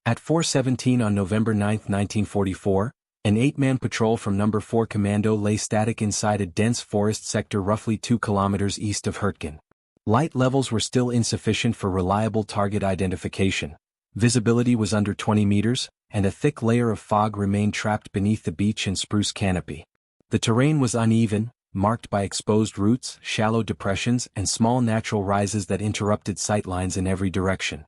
At 4:17 on November 9, 1944, an 8-man patrol from No. 4 Commando lay static inside a dense forest sector roughly 2 kilometers east of Hurtgen. Light levels were still insufficient for reliable target identification. Visibility was under 20 meters, and a thick layer of fog remained trapped beneath the beech and spruce canopy. The terrain was uneven, marked by exposed roots, shallow depressions, and small natural rises that interrupted sightlines in every direction.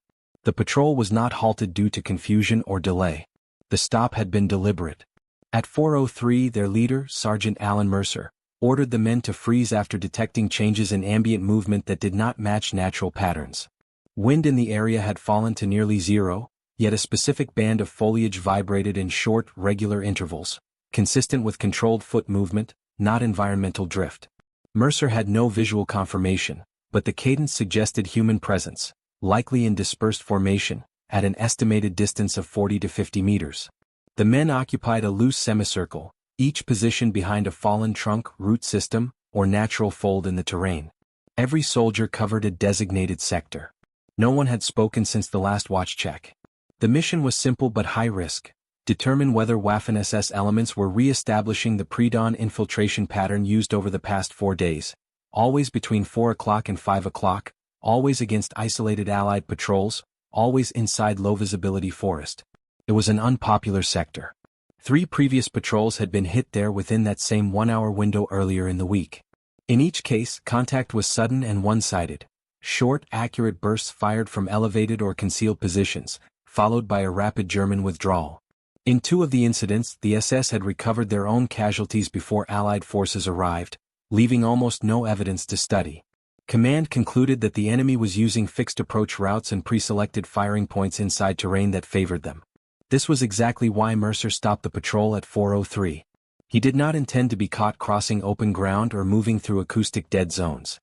The patrol was not halted due to confusion or delay. The stop had been deliberate. At 4:03, their leader, Sergeant Alan Mercer, ordered the men to freeze after detecting changes in ambient movement that did not match natural patterns. Wind in the area had fallen to nearly zero, yet a specific band of foliage vibrated in short, regular intervals, consistent with controlled foot movement, not environmental drift. Mercer had no visual confirmation, but the cadence suggested human presence, likely in dispersed formation, at an estimated distance of 40 to 50 meters. The men occupied a loose semicircle, each positioned behind a fallen trunk, root system, or natural fold in the terrain. Every soldier covered a designated sector. No one had spoken since the last watch check. The mission was simple but high risk: determine whether Waffen-SS elements were re-establishing the pre-dawn infiltration pattern used over the past 4 days, always between 4 o'clock and 5 o'clock, always against isolated Allied patrols, always inside low-visibility forest. It was an unpopular sector. 3 previous patrols had been hit there within that same 1-hour window earlier in the week. In each case, contact was sudden and one-sided. Short, accurate bursts fired from elevated or concealed positions, followed by a rapid German withdrawal. In 2 of the incidents, the SS had recovered their own casualties before Allied forces arrived, leaving almost no evidence to study. Command concluded that the enemy was using fixed approach routes and pre-selected firing points inside terrain that favored them. This was exactly why Mercer stopped the patrol at 4:03. He did not intend to be caught crossing open ground or moving through acoustic dead zones.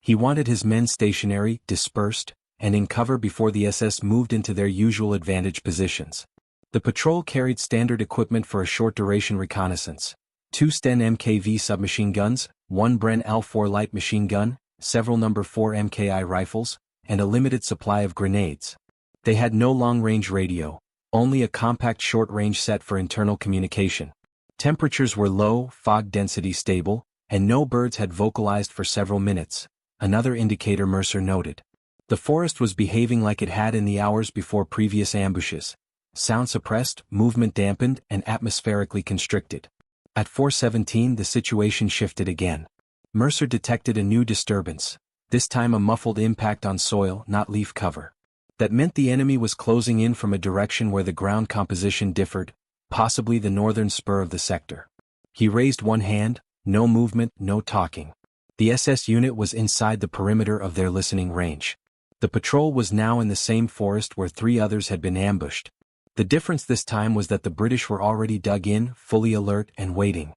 He wanted his men stationary, dispersed, and in cover before the SS moved into their usual advantage positions. The patrol carried standard equipment for a short-duration reconnaissance: 2 Sten MKV submachine guns, 1 Bren L4 light machine gun, several No. 4 MKI rifles, and a limited supply of grenades. They had no long-range radio, only a compact short-range set for internal communication. Temperatures were low, fog density stable, and no birds had vocalized for several minutes, another indicator Mercer noted. The forest was behaving like it had in the hours before previous ambushes: sound suppressed, movement dampened, and atmospherically constricted. At 4:17 the situation shifted again. Mercer detected a new disturbance, this time a muffled impact on soil, not leaf cover. That meant the enemy was closing in from a direction where the ground composition differed, possibly the northern spur of the sector. He raised one hand, no movement, no talking. The SS unit was inside the perimeter of their listening range. The patrol was now in the same forest where 3 others had been ambushed. The difference this time was that the British were already dug in, fully alert and waiting.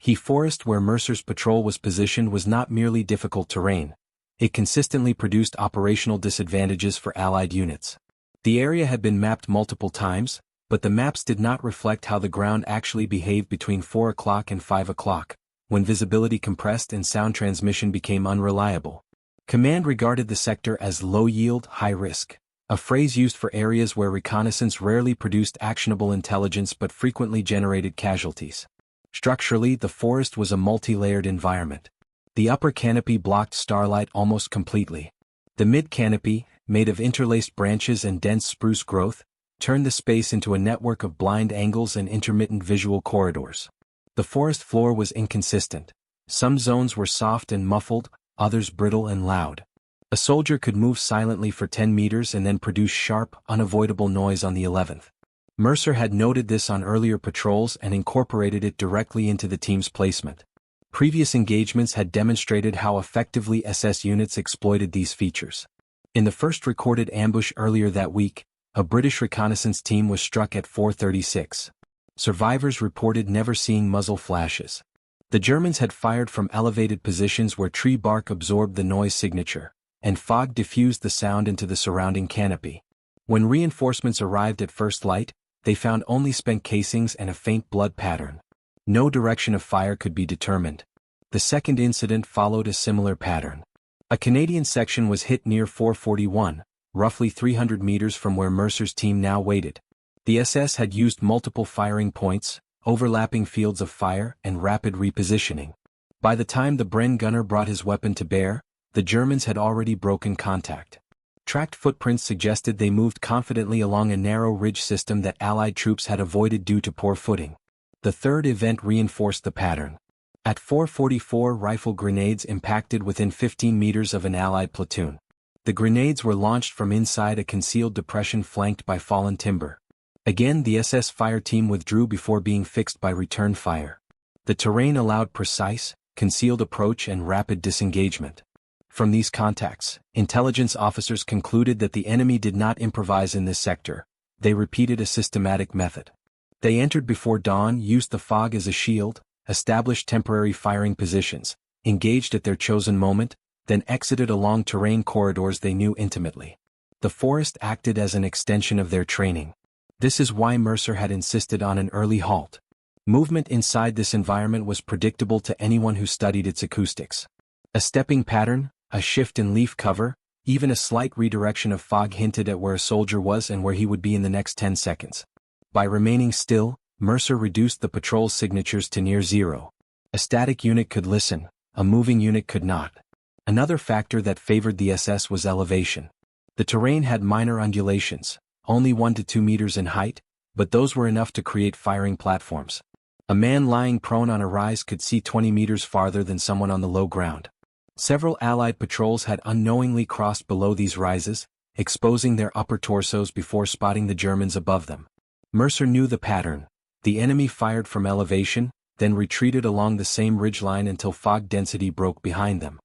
The forest where Mercer's patrol was positioned was not merely difficult terrain. It consistently produced operational disadvantages for Allied units. The area had been mapped multiple times, but the maps did not reflect how the ground actually behaved between 4 o'clock and 5 o'clock, when visibility compressed and sound transmission became unreliable. Command regarded the sector as low-yield, high-risk, a phrase used for areas where reconnaissance rarely produced actionable intelligence but frequently generated casualties. Structurally, the forest was a multi-layered environment. The upper canopy blocked starlight almost completely. The mid-canopy, made of interlaced branches and dense spruce growth, turned the space into a network of blind angles and intermittent visual corridors. The forest floor was inconsistent. Some zones were soft and muffled, others brittle and loud. A soldier could move silently for 10 meters and then produce sharp, unavoidable noise on the 11th. Mercer had noted this on earlier patrols and incorporated it directly into the team's placement. Previous engagements had demonstrated how effectively SS units exploited these features. In the first recorded ambush earlier that week, a British reconnaissance team was struck at 4:36. Survivors reported never seeing muzzle flashes. The Germans had fired from elevated positions where tree bark absorbed the noise signature, and fog diffused the sound into the surrounding canopy. When reinforcements arrived at first light, they found only spent casings and a faint blood pattern. No direction of fire could be determined. The second incident followed a similar pattern. A Canadian section was hit near 4:41, roughly 300 meters from where Mercer's team now waited. The SS had used multiple firing points, overlapping fields of fire, and rapid repositioning. By the time the Bren gunner brought his weapon to bear, the Germans had already broken contact. Tracked footprints suggested they moved confidently along a narrow ridge system that Allied troops had avoided due to poor footing. The third event reinforced the pattern. At 4:44, rifle grenades impacted within 15 meters of an Allied platoon. The grenades were launched from inside a concealed depression flanked by fallen timber. Again, the SS fire team withdrew before being fixed by return fire. The terrain allowed precise, concealed approach and rapid disengagement. From these contacts, intelligence officers concluded that the enemy did not improvise in this sector. They repeated a systematic method. They entered before dawn, used the fog as a shield, established temporary firing positions, engaged at their chosen moment, then exited along terrain corridors they knew intimately. The forest acted as an extension of their training. This is why Mercer had insisted on an early halt. Movement inside this environment was predictable to anyone who studied its acoustics. A stepping pattern, a shift in leaf cover, even a slight redirection of fog hinted at where a soldier was and where he would be in the next 10 seconds. By remaining still, Mercer reduced the patrol's signatures to near zero. A static unit could listen, a moving unit could not. Another factor that favored the SS was elevation. The terrain had minor undulations, only 1 to 2 meters in height, but those were enough to create firing platforms. A man lying prone on a rise could see 20 meters farther than someone on the low ground. Several Allied patrols had unknowingly crossed below these rises, exposing their upper torsos before spotting the Germans above them. Mercer knew the pattern. The enemy fired from elevation, then retreated along the same ridgeline until fog density broke behind them.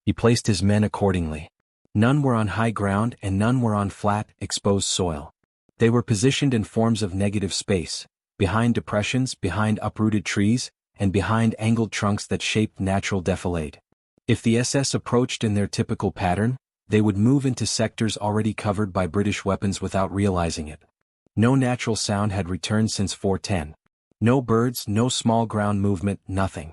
He placed his men accordingly. None were on high ground and none were on flat, exposed soil. They were positioned in forms of negative space, behind depressions, behind uprooted trees, and behind angled trunks that shaped natural defilade. If the SS approached in their typical pattern, they would move into sectors already covered by British weapons without realizing it. No natural sound had returned since 4:10. No birds, no small ground movement, nothing.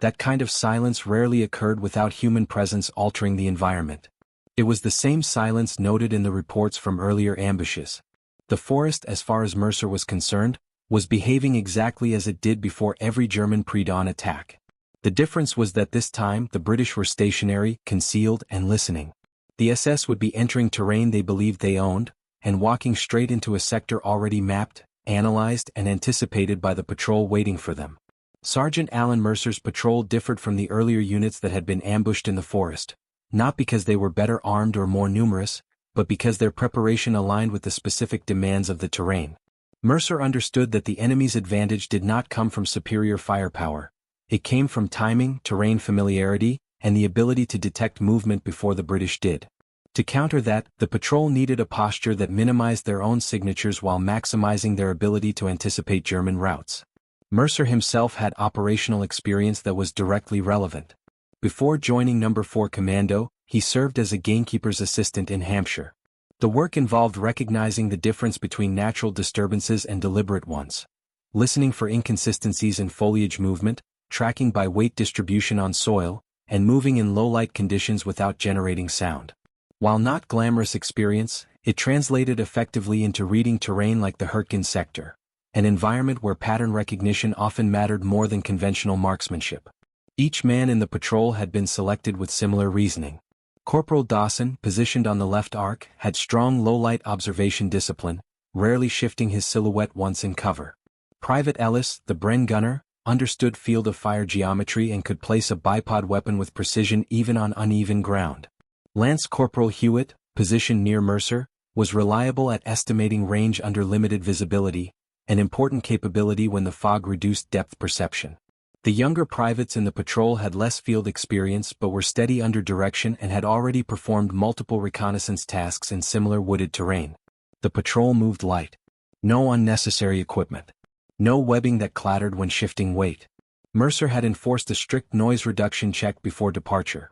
That kind of silence rarely occurred without human presence altering the environment. It was the same silence noted in the reports from earlier ambushes. The forest, as far as Mercer was concerned, was behaving exactly as it did before every German pre-dawn attack. The difference was that this time the British were stationary, concealed, and listening. The SS would be entering terrain they believed they owned, and walking straight into a sector already mapped, analyzed, and anticipated by the patrol waiting for them. Sergeant Alan Mercer's patrol differed from the earlier units that had been ambushed in the forest, not because they were better armed or more numerous, but because their preparation aligned with the specific demands of the terrain. Mercer understood that the enemy's advantage did not come from superior firepower. It came from timing, terrain familiarity, and the ability to detect movement before the British did. To counter that, the patrol needed a posture that minimized their own signatures while maximizing their ability to anticipate German routes. Mercer himself had operational experience that was directly relevant. Before joining No. 4 Commando, he served as a gamekeeper's assistant in Hampshire. The work involved recognizing the difference between natural disturbances and deliberate ones, listening for inconsistencies in foliage movement, tracking by weight distribution on soil, and moving in low-light conditions without generating sound. While not glamorous experience, it translated effectively into reading terrain like the Hurtgen sector, an environment where pattern recognition often mattered more than conventional marksmanship. Each man in the patrol had been selected with similar reasoning. Corporal Dawson, positioned on the left arc, had strong low-light observation discipline, rarely shifting his silhouette once in cover. Private Ellis, the Bren gunner, understood field of fire geometry and could place a bipod weapon with precision even on uneven ground. Lance Corporal Hewitt, positioned near Mercer, was reliable at estimating range under limited visibility, an important capability when the fog reduced depth perception. The younger privates in the patrol had less field experience but were steady under direction and had already performed multiple reconnaissance tasks in similar wooded terrain. The patrol moved light. No unnecessary equipment. No webbing that clattered when shifting weight. Mercer had enforced a strict noise reduction check before departure.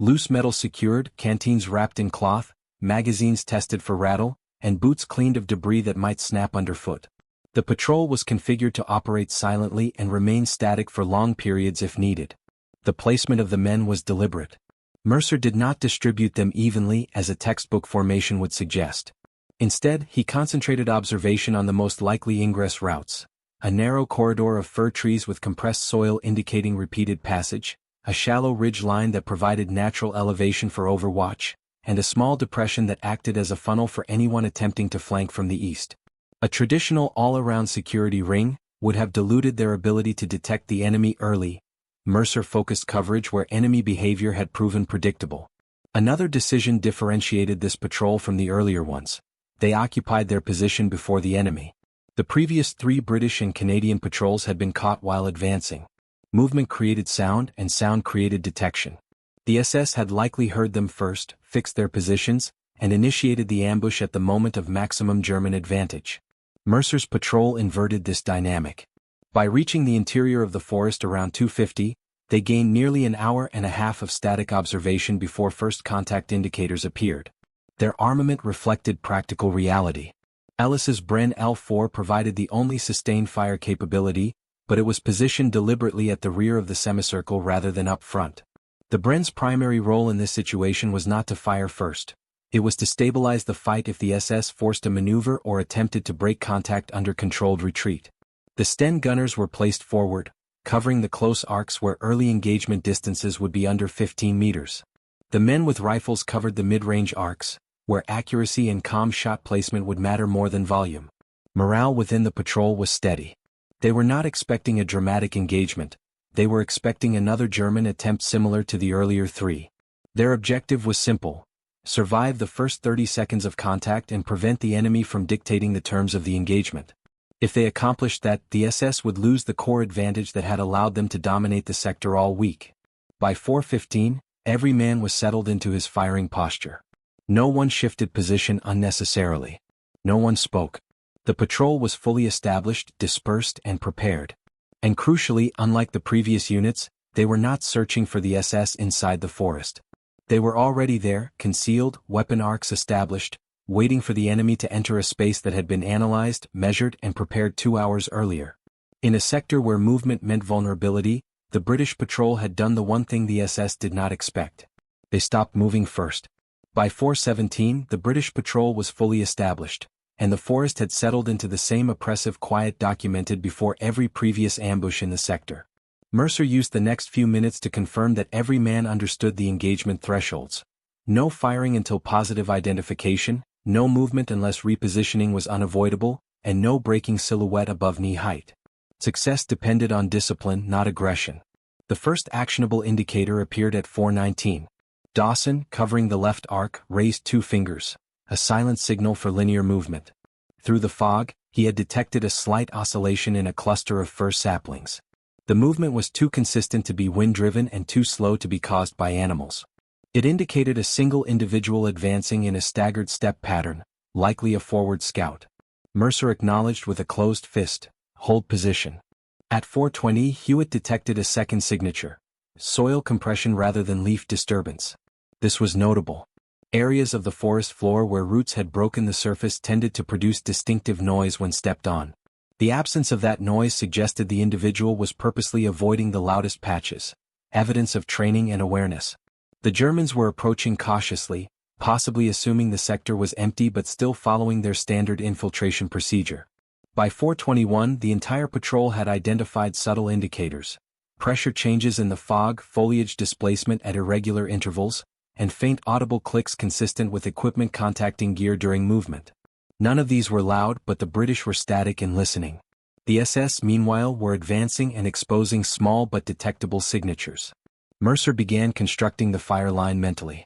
Loose metal secured, canteens wrapped in cloth, magazines tested for rattle, and boots cleaned of debris that might snap underfoot. The patrol was configured to operate silently and remain static for long periods if needed. The placement of the men was deliberate. Mercer did not distribute them evenly as a textbook formation would suggest. Instead, he concentrated observation on the most likely ingress routes: a narrow corridor of fir trees with compressed soil indicating repeated passage, a shallow ridge line that provided natural elevation for overwatch, and a small depression that acted as a funnel for anyone attempting to flank from the east. A traditional all-around security ring would have diluted their ability to detect the enemy early. Mercer focused coverage where enemy behavior had proven predictable. Another decision differentiated this patrol from the earlier ones: they occupied their position before the enemy. The previous 3 British and Canadian patrols had been caught while advancing. Movement created sound, and sound created detection. The SS had likely heard them first, fixed their positions, and initiated the ambush at the moment of maximum German advantage. Mercer's patrol inverted this dynamic. By reaching the interior of the forest around 2:50, they gained nearly an hour and a half of static observation before first contact indicators appeared. Their armament reflected practical reality. Ellis's Bren L4 provided the only sustained fire capability, but it was positioned deliberately at the rear of the semicircle rather than up front. The Bren's primary role in this situation was not to fire first. It was to stabilize the fight if the SS forced a maneuver or attempted to break contact under controlled retreat. The Sten gunners were placed forward, covering the close arcs where early engagement distances would be under 15 meters. The men with rifles covered the mid-range arcs, where accuracy and calm shot placement would matter more than volume. Morale within the patrol was steady. They were not expecting a dramatic engagement. They were expecting another German attempt similar to the earlier 3. Their objective was simple: survive the first 30 seconds of contact and prevent the enemy from dictating the terms of the engagement. If they accomplished that, the SS would lose the core advantage that had allowed them to dominate the sector all week. By 4:15, every man was settled into his firing posture. No one shifted position unnecessarily. No one spoke. The patrol was fully established, dispersed, and prepared. And crucially, unlike the previous units, they were not searching for the SS inside the forest. They were already there, concealed, weapon arcs established, waiting for the enemy to enter a space that had been analyzed, measured, and prepared 2 hours earlier. In a sector where movement meant vulnerability, the British patrol had done the one thing the SS did not expect. They stopped moving first. By 4:17, the British patrol was fully established, and the forest had settled into the same oppressive quiet documented before every previous ambush in the sector. Mercer used the next few minutes to confirm that every man understood the engagement thresholds. No firing until positive identification, no movement unless repositioning was unavoidable, and no breaking silhouette above knee height. Success depended on discipline, not aggression. The first actionable indicator appeared at 4:19. Dawson, covering the left arc, raised 2 fingers, a silent signal for linear movement. Through the fog, he had detected a slight oscillation in a cluster of fir saplings. The movement was too consistent to be wind-driven and too slow to be caused by animals. It indicated a single individual advancing in a staggered step pattern, likely a forward scout. Mercer acknowledged with a closed fist, "Hold position." At 4:20, Hewitt detected a second signature: soil compression rather than leaf disturbance. This was notable. Areas of the forest floor where roots had broken the surface tended to produce distinctive noise when stepped on. The absence of that noise suggested the individual was purposely avoiding the loudest patches, evidence of training and awareness. The Germans were approaching cautiously, possibly assuming the sector was empty but still following their standard infiltration procedure. By 4:21, the entire patrol had identified subtle indicators: pressure changes in the fog, foliage displacement at irregular intervals, and faint audible clicks consistent with equipment contacting gear during movement. None of these were loud, but the British were static and listening. The SS, meanwhile, were advancing and exposing small but detectable signatures. Mercer began constructing the fire line mentally.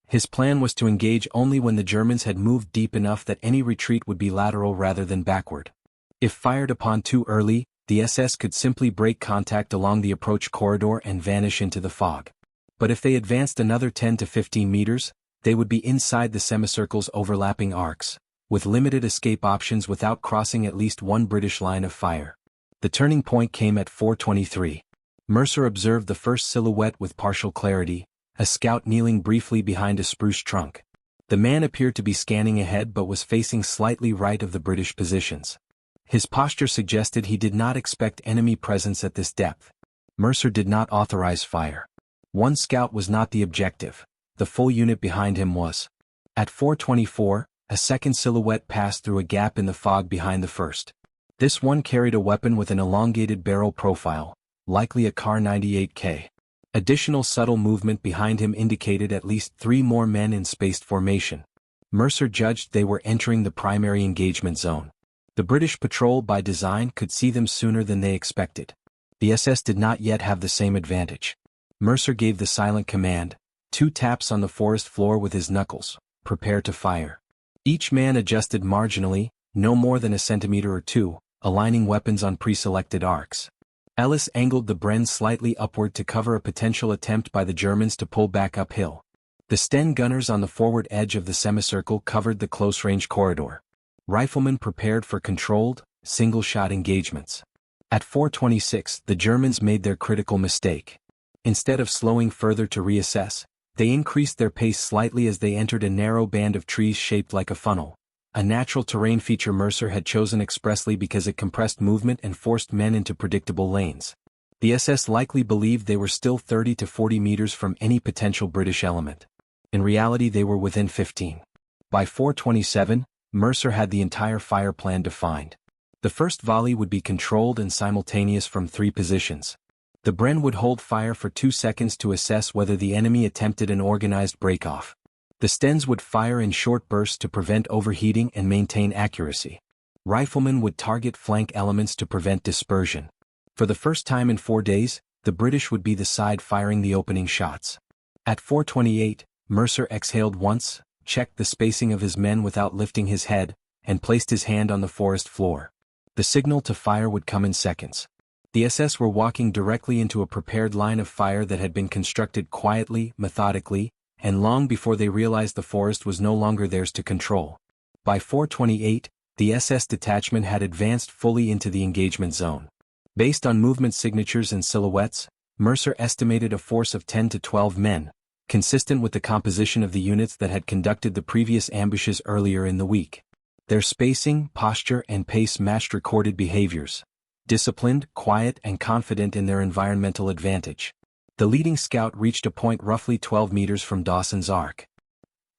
His plan was to engage only when the Germans had moved deep enough that any retreat would be lateral rather than backward. If fired upon too early, the SS could simply break contact along the approach corridor and vanish into the fog. But if they advanced another 10 to 15 meters, they would be inside the semicircle's overlapping arcs, with limited escape options without crossing at least one British line of fire. The turning point came at 4:23. Mercer observed the first silhouette with partial clarity, a scout kneeling briefly behind a spruce trunk. The man appeared to be scanning ahead but was facing slightly right of the British positions. His posture suggested he did not expect enemy presence at this depth. Mercer did not authorize fire. One scout was not the objective. The full unit behind him was. At 4:24, a second silhouette passed through a gap in the fog behind the first. This one carried a weapon with an elongated barrel profile, likely a Kar 98K. Additional subtle movement behind him indicated at least 3 more men in spaced formation. Mercer judged they were entering the primary engagement zone. The British patrol by design could see them sooner than they expected. The SS did not yet have the same advantage. Mercer gave the silent command, 2 taps on the forest floor with his knuckles, prepare to fire. Each man adjusted marginally, no more than a centimeter or 2, aligning weapons on pre-selected arcs. Ellis angled the Bren slightly upward to cover a potential attempt by the Germans to pull back uphill. The Sten gunners on the forward edge of the semicircle covered the close-range corridor. Riflemen prepared for controlled, single-shot engagements. At 4:26, the Germans made their critical mistake. Instead of slowing further to reassess, they increased their pace slightly as they entered a narrow band of trees shaped like a funnel, a natural terrain feature Mercer had chosen expressly because it compressed movement and forced men into predictable lanes. The SS likely believed they were still 30 to 40 meters from any potential British element. In reality, they were within 15. By 4:27, Mercer had the entire fire plan defined. The first volley would be controlled and simultaneous from 3 positions. The Bren would hold fire for 2 seconds to assess whether the enemy attempted an organized breakoff. The Stens would fire in short bursts to prevent overheating and maintain accuracy. Riflemen would target flank elements to prevent dispersion. For the first time in 4 days, the British would be the side firing the opening shots. At 4:28, Mercer exhaled once, checked the spacing of his men without lifting his head, and placed his hand on the forest floor. The signal to fire would come in seconds. The SS were walking directly into a prepared line of fire that had been constructed quietly, methodically, and long before they realized the forest was no longer theirs to control. By 4:28, the SS detachment had advanced fully into the engagement zone. Based on movement signatures and silhouettes, Mercer estimated a force of 10 to 12 men, consistent with the composition of the units that had conducted the previous ambushes earlier in the week. Their spacing, posture, and pace matched recorded behaviors. Disciplined, quiet, and confident in their environmental advantage. The leading scout reached a point roughly 12 meters from Dawson's arc.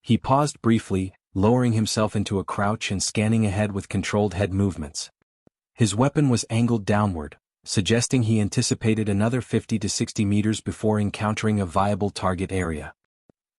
He paused briefly, lowering himself into a crouch and scanning ahead with controlled head movements. His weapon was angled downward, suggesting he anticipated another 50 to 60 meters before encountering a viable target area.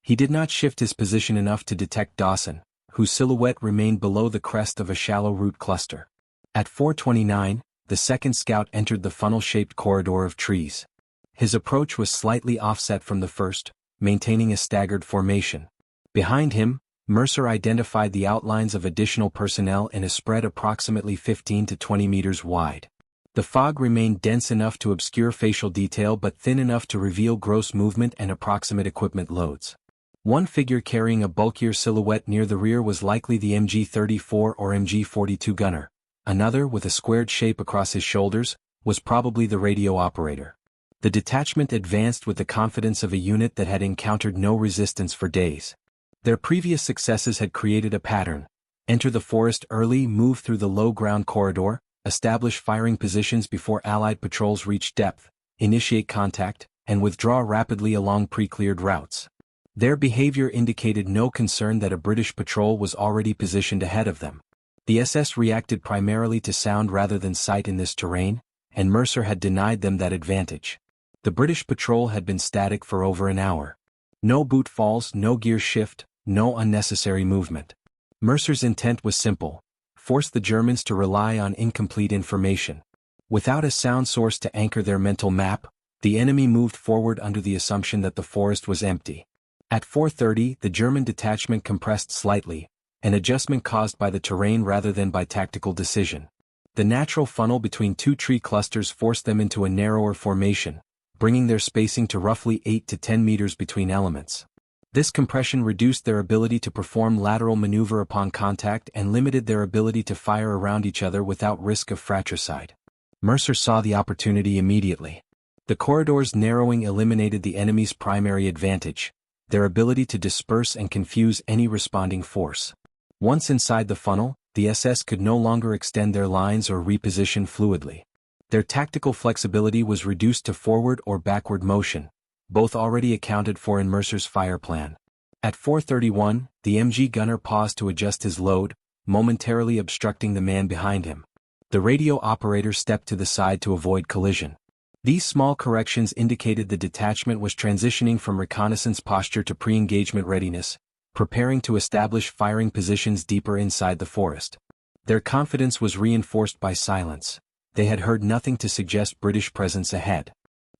He did not shift his position enough to detect Dawson, whose silhouette remained below the crest of a shallow root cluster. At 4:29, the second scout entered the funnel-shaped corridor of trees. His approach was slightly offset from the first, maintaining a staggered formation. Behind him, Mercer identified the outlines of additional personnel in a spread approximately 15 to 20 meters wide. The fog remained dense enough to obscure facial detail but thin enough to reveal gross movement and approximate equipment loads. One figure carrying a bulkier silhouette near the rear was likely the MG-34 or MG-42 gunner. Another, with a squared shape across his shoulders, was probably the radio operator. The detachment advanced with the confidence of a unit that had encountered no resistance for days. Their previous successes had created a pattern. Enter the forest early, move through the low-ground corridor, establish firing positions before Allied patrols reach depth, initiate contact, and withdraw rapidly along pre-cleared routes. Their behavior indicated no concern that a British patrol was already positioned ahead of them. The SS reacted primarily to sound rather than sight in this terrain, and Mercer had denied them that advantage. The British patrol had been static for over an hour. No boot falls, no gear shift, no unnecessary movement. Mercer's intent was simple: force the Germans to rely on incomplete information. Without a sound source to anchor their mental map, the enemy moved forward under the assumption that the forest was empty. At 4:30, the German detachment compressed slightly, an adjustment caused by the terrain rather than by tactical decision. The natural funnel between 2 tree clusters forced them into a narrower formation, bringing their spacing to roughly 8 to 10 meters between elements. This compression reduced their ability to perform lateral maneuver upon contact and limited their ability to fire around each other without risk of fratricide. Mercer saw the opportunity immediately. The corridor's narrowing eliminated the enemy's primary advantage: their ability to disperse and confuse any responding force. Once inside the funnel, the SS could no longer extend their lines or reposition fluidly. Their tactical flexibility was reduced to forward or backward motion, both already accounted for in Mercer's fire plan. At 4:31, the MG gunner paused to adjust his load, momentarily obstructing the man behind him. The radio operator stepped to the side to avoid collision. These small corrections indicated the detachment was transitioning from reconnaissance posture to pre-engagement readiness, preparing to establish firing positions deeper inside the forest. Their confidence was reinforced by silence. They had heard nothing to suggest British presence ahead.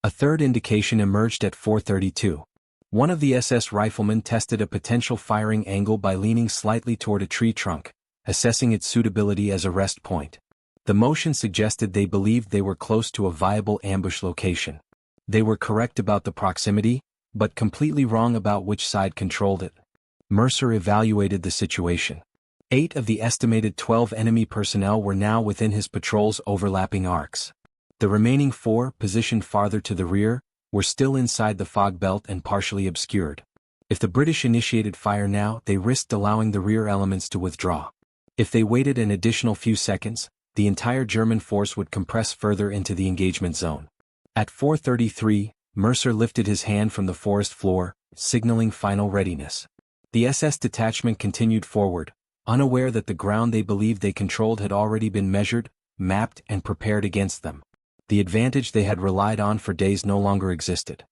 A third indication emerged at 4:32. One of the SS riflemen tested a potential firing angle by leaning slightly toward a tree trunk, assessing its suitability as a rest point. The motion suggested they believed they were close to a viable ambush location. They were correct about the proximity, but completely wrong about which side controlled it. Mercer evaluated the situation. 8 of the estimated 12 enemy personnel were now within his patrol's overlapping arcs. The remaining 4, positioned farther to the rear, were still inside the fog belt and partially obscured. If the British initiated fire now, they risked allowing the rear elements to withdraw. If they waited an additional few seconds, the entire German force would compress further into the engagement zone. At 4:33, Mercer lifted his hand from the forest floor, signaling final readiness. The SS detachment continued forward, unaware that the ground they believed they controlled had already been measured, mapped, and prepared against them. The advantage they had relied on for days no longer existed.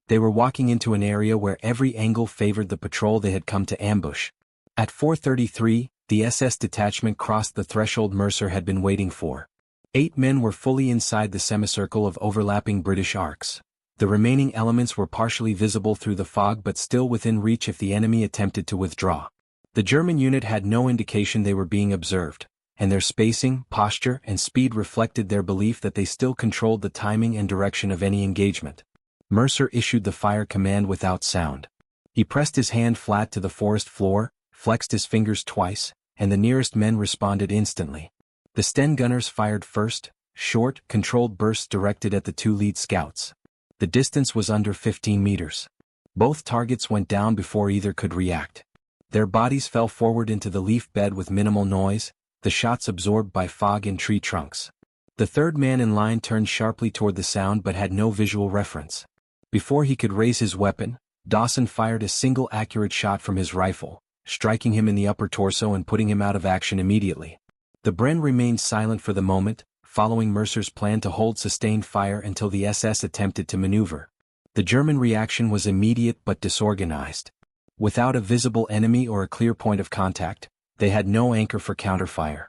They were walking into an area where every angle favored the patrol they had come to ambush. At 4:33, the SS detachment crossed the threshold Mercer had been waiting for. 8 men were fully inside the semicircle of overlapping British arcs. The remaining elements were partially visible through the fog but still within reach if the enemy attempted to withdraw. The German unit had no indication they were being observed, and their spacing, posture, and speed reflected their belief that they still controlled the timing and direction of any engagement. Mercer issued the fire command without sound. He pressed his hand flat to the forest floor, flexed his fingers twice, and the nearest men responded instantly. The Sten gunners fired first, short, controlled bursts directed at the 2 lead scouts. The distance was under 15 meters. Both targets went down before either could react. Their bodies fell forward into the leaf bed with minimal noise, the shots absorbed by fog and tree trunks. The third man in line turned sharply toward the sound but had no visual reference. Before he could raise his weapon, Dawson fired a single accurate shot from his rifle, striking him in the upper torso and putting him out of action immediately. The Bren remained silent for the moment, following Mercer's plan to hold sustained fire until the SS attempted to maneuver. The German reaction was immediate but disorganized. Without a visible enemy or a clear point of contact, they had no anchor for counterfire.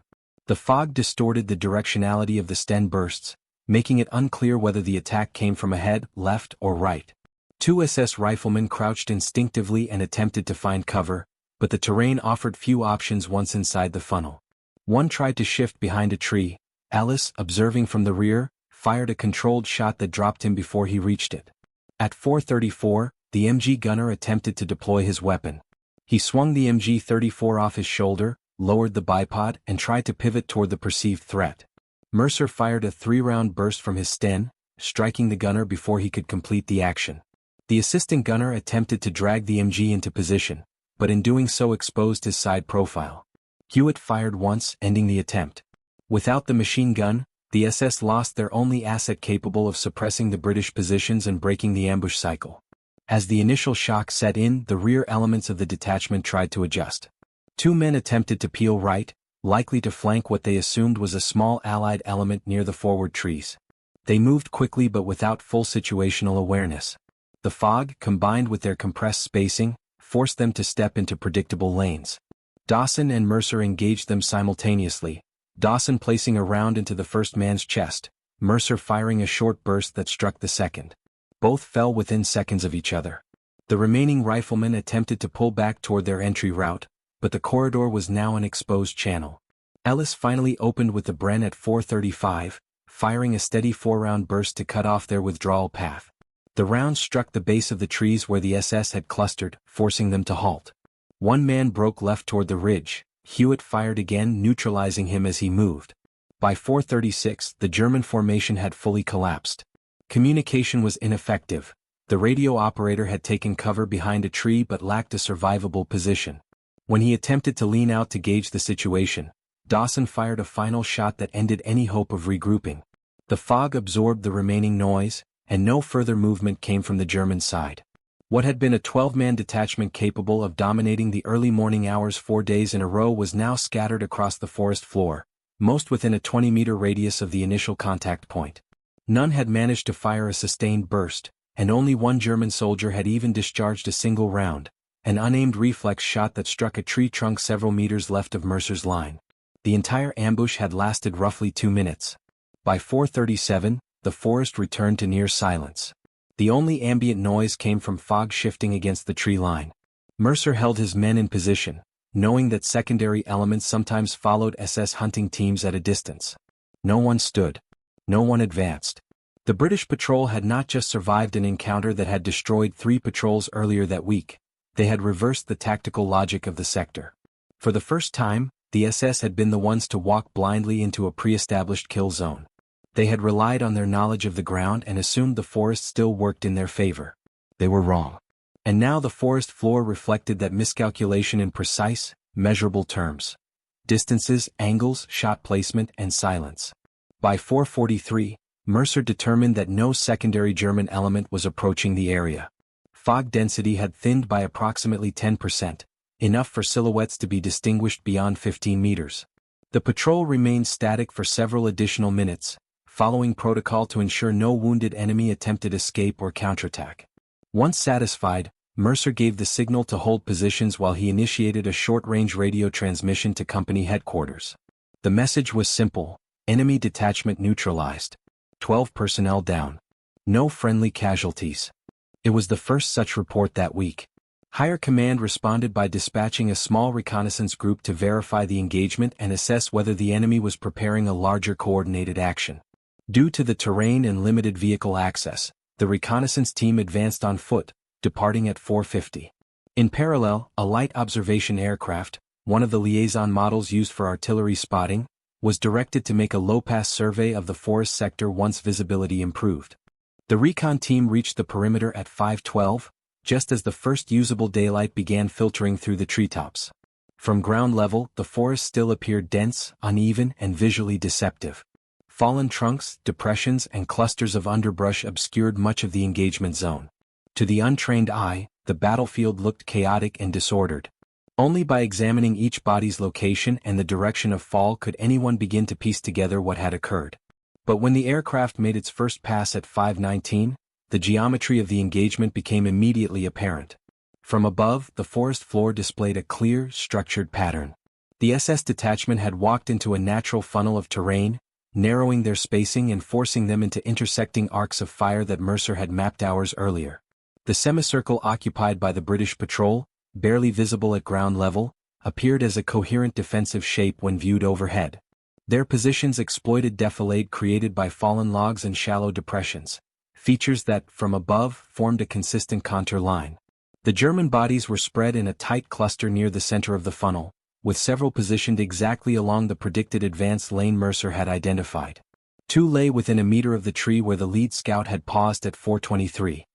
The fog distorted the directionality of the Sten bursts, making it unclear whether the attack came from ahead, left, or right. 2 SS riflemen crouched instinctively and attempted to find cover, but the terrain offered few options once inside the funnel. One tried to shift behind a tree. Ellis, observing from the rear, fired a controlled shot that dropped him before he reached it. At 4:34, the MG gunner attempted to deploy his weapon. He swung the MG-34 off his shoulder, lowered the bipod, and tried to pivot toward the perceived threat. Mercer fired a 3-round burst from his Sten, striking the gunner before he could complete the action. The assistant gunner attempted to drag the MG into position, but in doing so exposed his side profile. Hewitt fired once, ending the attempt. Without the machine gun, the SS lost their only asset capable of suppressing the British positions and breaking the ambush cycle. As the initial shock set in, the rear elements of the detachment tried to adjust. 2 men attempted to peel right, likely to flank what they assumed was a small Allied element near the forward trees. They moved quickly but without full situational awareness. The fog, combined with their compressed spacing, forced them to step into predictable lanes. Dawson and Mercer engaged them simultaneously, Dawson placing a round into the first man's chest, Mercer firing a short burst that struck the second. Both fell within seconds of each other. The remaining riflemen attempted to pull back toward their entry route, but the corridor was now an exposed channel. Ellis finally opened with the Bren at 4:35, firing a steady 4-round burst to cut off their withdrawal path. The rounds struck the base of the trees where the SS had clustered, forcing them to halt. 1 man broke left toward the ridge. Hewitt fired again, neutralizing him as he moved. By 4:36, the German formation had fully collapsed. Communication was ineffective. The radio operator had taken cover behind a tree but lacked a survivable position. When he attempted to lean out to gauge the situation, Dawson fired a final shot that ended any hope of regrouping. The fog absorbed the remaining noise, and no further movement came from the German side. What had been a 12-man detachment capable of dominating the early morning hours 4 days in a row was now scattered across the forest floor, most within a 20-meter radius of the initial contact point. None had managed to fire a sustained burst, and only one German soldier had even discharged a single round, an unaimed reflex shot that struck a tree trunk several meters left of Mercer's line. The entire ambush had lasted roughly 2 minutes. By 4:37, the forest returned to near silence. The only ambient noise came from fog shifting against the tree line. Mercer held his men in position, knowing that secondary elements sometimes followed SS hunting teams at a distance. No one stood. No one advanced. The British patrol had not just survived an encounter that had destroyed 3 patrols earlier that week, they had reversed the tactical logic of the sector. For the first time, the SS had been the ones to walk blindly into a pre-established kill zone. They had relied on their knowledge of the ground and assumed the forest still worked in their favor. They were wrong. And now the forest floor reflected that miscalculation in precise, measurable terms. Distances, angles, shot placement, and silence. By 4:43, Mercer determined that no secondary German element was approaching the area. Fog density had thinned by approximately 10%, enough for silhouettes to be distinguished beyond 15 meters. The patrol remained static for several additional minutes, following protocol to ensure no wounded enemy attempted escape or counterattack. Once satisfied, Mercer gave the signal to hold positions while he initiated a short-range radio transmission to company headquarters. The message was simple: enemy detachment neutralized. 12 personnel down. No friendly casualties. It was the first such report that week. Higher command responded by dispatching a small reconnaissance group to verify the engagement and assess whether the enemy was preparing a larger coordinated action. Due to the terrain and limited vehicle access, the reconnaissance team advanced on foot, departing at 4:50. In parallel, a light observation aircraft, one of the liaison models used for artillery spotting, was directed to make a low-pass survey of the forest sector once visibility improved. The recon team reached the perimeter at 5:12, just as the first usable daylight began filtering through the treetops. From ground level, the forest still appeared dense, uneven, and visually deceptive. Fallen trunks, depressions, and clusters of underbrush obscured much of the engagement zone. To the untrained eye, the battlefield looked chaotic and disordered. Only by examining each body's location and the direction of fall could anyone begin to piece together what had occurred. But when the aircraft made its first pass at 5:19, the geometry of the engagement became immediately apparent. From above, the forest floor displayed a clear, structured pattern. The SS detachment had walked into a natural funnel of terrain, narrowing their spacing and forcing them into intersecting arcs of fire that Mercer had mapped hours earlier. The semicircle occupied by the British patrol, barely visible at ground level, appeared as a coherent defensive shape when viewed overhead. Their positions exploited defilade created by fallen logs and shallow depressions, features that, from above, formed a consistent contour line. The German bodies were spread in a tight cluster near the center of the funnel, with several positioned exactly along the predicted advance lane Mercer had identified. 2 lay within a meter of the tree where the lead scout had paused at 4:23.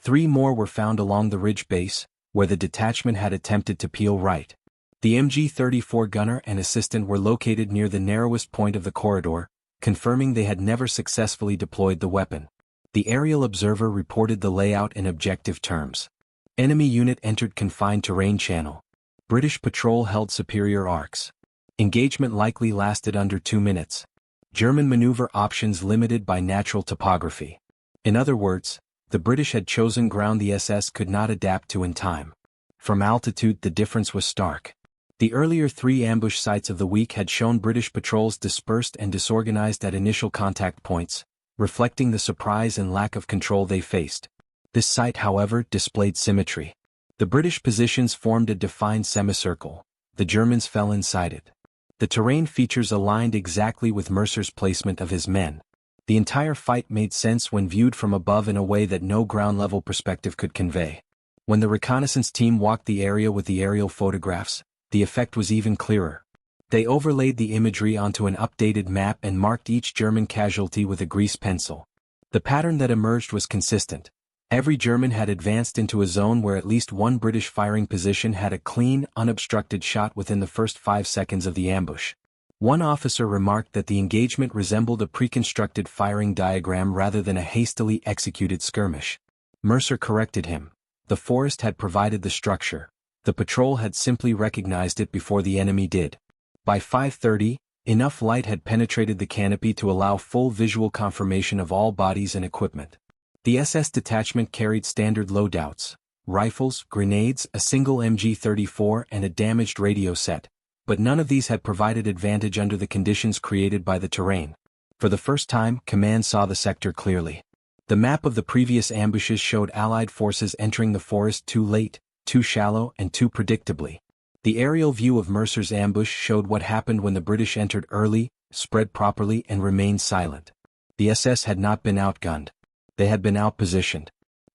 3 more were found along the ridge base, where the detachment had attempted to peel right. The MG-34 gunner and assistant were located near the narrowest point of the corridor, confirming they had never successfully deployed the weapon. The aerial observer reported the layout in objective terms. Enemy unit entered confined terrain channel. British patrol held superior arcs. Engagement likely lasted under 2 minutes. German maneuver options limited by natural topography. In other words, the British had chosen ground the SS could not adapt to in time. From altitude, the difference was stark. The earlier 3 ambush sites of the week had shown British patrols dispersed and disorganized at initial contact points, reflecting the surprise and lack of control they faced. This site, however, displayed symmetry. The British positions formed a defined semicircle. The Germans fell inside it. The terrain features aligned exactly with Mercer's placement of his men. The entire fight made sense when viewed from above in a way that no ground-level perspective could convey. When the reconnaissance team walked the area with the aerial photographs, the effect was even clearer. They overlaid the imagery onto an updated map and marked each German casualty with a grease pencil. The pattern that emerged was consistent. Every German had advanced into a zone where at least one British firing position had a clean, unobstructed shot within the first 5 seconds of the ambush. One officer remarked that the engagement resembled a pre-constructed firing diagram rather than a hastily executed skirmish. Mercer corrected him. The forest had provided the structure. The patrol had simply recognized it before the enemy did. By 5:30, enough light had penetrated the canopy to allow full visual confirmation of all bodies and equipment. The SS detachment carried standard loadouts: rifles, grenades, a single MG-34 and a damaged radio set, but none of these had provided advantage under the conditions created by the terrain. For the first time, command saw the sector clearly. The map of the previous ambushes showed Allied forces entering the forest too late, too shallow, and too predictably. The aerial view of Mercer's ambush showed what happened when the British entered early, spread properly, and remained silent. The SS had not been outgunned. They had been outpositioned.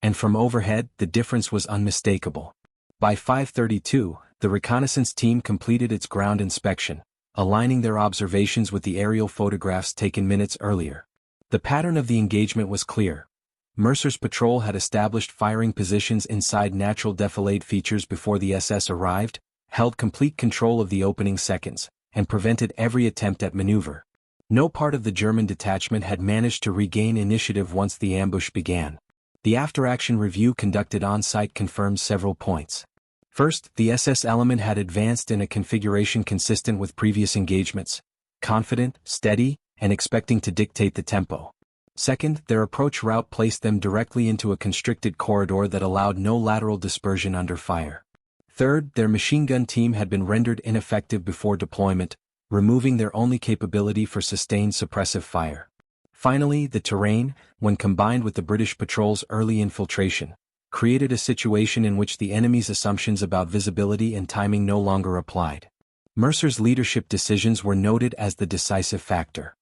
And from overhead, the difference was unmistakable. By 5:32, the reconnaissance team completed its ground inspection, aligning their observations with the aerial photographs taken minutes earlier. The pattern of the engagement was clear. Mercer's patrol had established firing positions inside natural defilade features before the SS arrived, held complete control of the opening seconds, and prevented every attempt at maneuver. No part of the German detachment had managed to regain initiative once the ambush began. The after-action review conducted on-site confirmed several points. First, the SS element had advanced in a configuration consistent with previous engagements, confident, steady, and expecting to dictate the tempo. Second, their approach route placed them directly into a constricted corridor that allowed no lateral dispersion under fire. Third, their machine gun team had been rendered ineffective before deployment, removing their only capability for sustained suppressive fire. Finally, the terrain, when combined with the British patrol's early infiltration, created a situation in which the enemy's assumptions about visibility and timing no longer applied. Mercer's leadership decisions were noted as the decisive factor.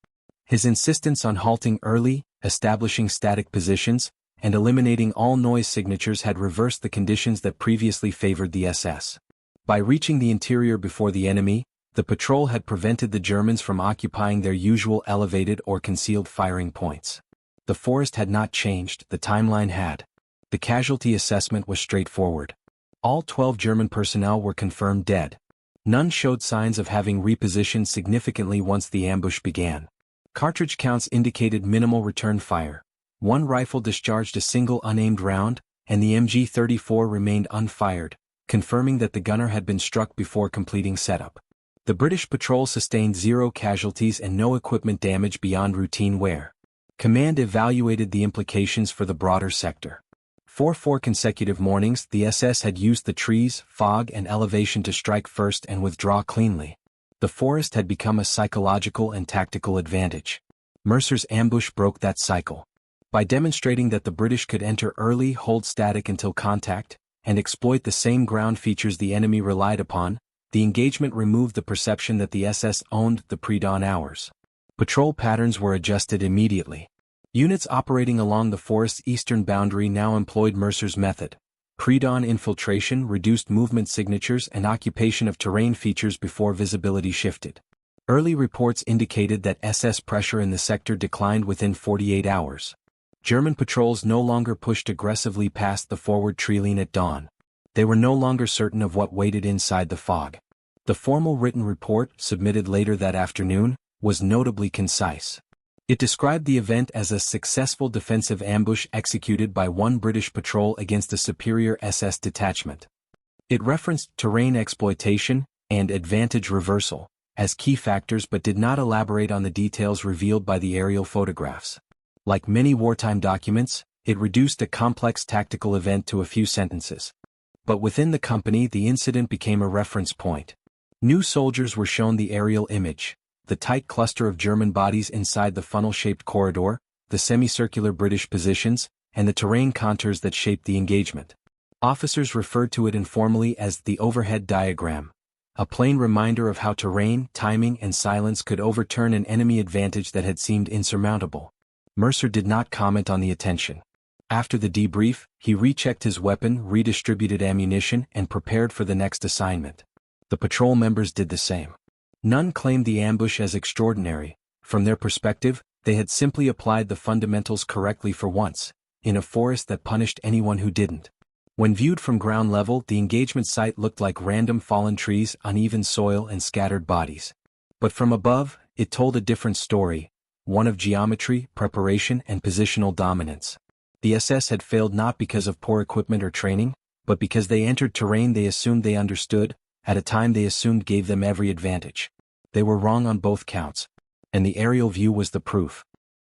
His insistence on halting early, establishing static positions, and eliminating all noise signatures had reversed the conditions that previously favored the SS. By reaching the interior before the enemy, the patrol had prevented the Germans from occupying their usual elevated or concealed firing points. The forest had not changed, the timeline had. The casualty assessment was straightforward. All 12 German personnel were confirmed dead. None showed signs of having repositioned significantly once the ambush began. Cartridge counts indicated minimal return fire. One rifle discharged a single unaimed round, and the MG-34 remained unfired, confirming that the gunner had been struck before completing setup. The British patrol sustained 0 casualties and no equipment damage beyond routine wear. Command evaluated the implications for the broader sector. For 4 consecutive mornings, the SS had used the trees, fog, and elevation to strike first and withdraw cleanly. The forest had become a psychological and tactical advantage. Mercer's ambush broke that cycle. By demonstrating that the British could enter early, hold static until contact, and exploit the same ground features the enemy relied upon, the engagement removed the perception that the SS owned the pre-dawn hours. Patrol patterns were adjusted immediately. Units operating along the forest's eastern boundary now employed Mercer's method. Pre-dawn infiltration reduced movement signatures and occupation of terrain features before visibility shifted. Early reports indicated that SS pressure in the sector declined within 48 hours. German patrols no longer pushed aggressively past the forward tree line at dawn. They were no longer certain of what waited inside the fog. The formal written report, submitted later that afternoon, was notably concise. It described the event as a successful defensive ambush executed by one British patrol against a superior SS detachment. It referenced terrain exploitation and advantage reversal as key factors but did not elaborate on the details revealed by the aerial photographs. Like many wartime documents, it reduced a complex tactical event to a few sentences. But within the company, the incident became a reference point. New soldiers were shown the aerial image, the tight cluster of German bodies inside the funnel-shaped corridor, the semicircular British positions, and the terrain contours that shaped the engagement. Officers referred to it informally as the overhead diagram, a plain reminder of how terrain, timing, and silence could overturn an enemy advantage that had seemed insurmountable. Mercer did not comment on the attention. After the debrief, he rechecked his weapon, redistributed ammunition, and prepared for the next assignment. The patrol members did the same. None claimed the ambush as extraordinary. From their perspective, they had simply applied the fundamentals correctly for once, in a forest that punished anyone who didn't. When viewed from ground level, the engagement site looked like random fallen trees, uneven soil, and scattered bodies. But from above, it told a different story, one of geometry, preparation and positional dominance. The SS had failed not because of poor equipment or training, but because they entered terrain they assumed they understood, at a time they assumed gave them every advantage. They were wrong on both counts. And the aerial view was the proof.